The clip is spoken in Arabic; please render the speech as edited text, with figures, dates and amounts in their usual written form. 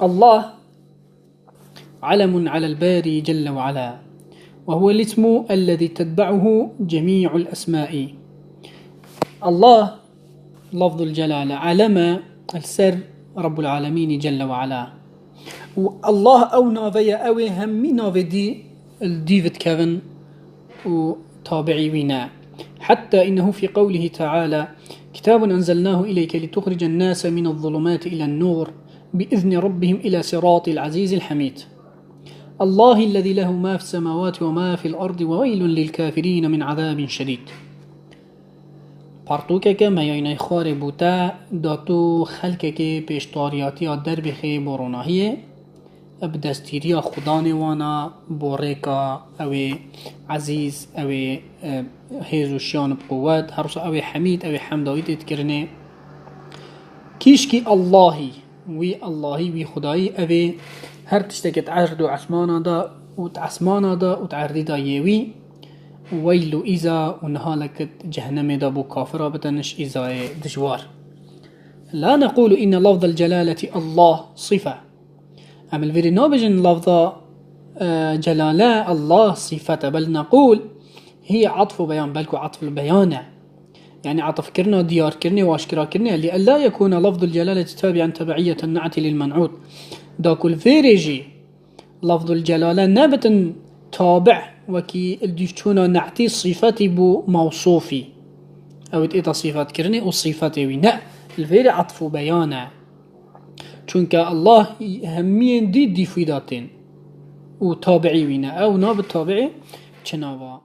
الله علم على الباري جل وعلا، وهو الاسم الذي تتبعه جميع الأسماء. الله لفظ الجلالة، علم السر رب العالمين جل وعلا. والله أو نافيا أوي همي نافي دي الديفيد كيفن وتابعي وينا، حتى إنه في قوله تعالى: كتاب أنزلناه إليك لتخرج الناس من الظلمات إلى النور بإذن ربهم إلى صراط العزيز الحميد. الله الذي له ما في السماوات وما في الأرض وويل للكافرين من عذاب شديد. پارتوکه که میاینه خوار بوده داتو خلقه که پیشتاریاتی ها در بخی بروناهیه بدستیری خدا نوانا بوريكا اوي عزيز اوي هيزوشيان بقوات هرس اوي حميد اوي حمدوي تذكرني كيشكي اللهي وي خداي اوي هر تشتكت عرض عسمانا دا وتعسمانا دا وتعردي دا يوي ويلو إذا ونهالكت جهنم دا بو كافرة بتنش إذا دجوار. لا نقول إن لفظ الجلالة الله صفة، أما الفيري نوبجن لفظ جلالة الله صفة، بل نقول هي عطف بيان، بلكو عطف البيان يعني عطف كرنا ديار كرنا واشكرا كرنا لألا يكون لفظ الجلالة تابعا تبعية النعت للمنعوت. داكو الفيريجي لفظ الجلالة نابتا تابع وكي الديفتونا نعتي صفتي بو موصوفي او اتيتا صفات كرني وصفتي وينا الفيري عطف بيانا چونك الله همين دي فيداتين وتابعي وينا او ناب التابعي چناوا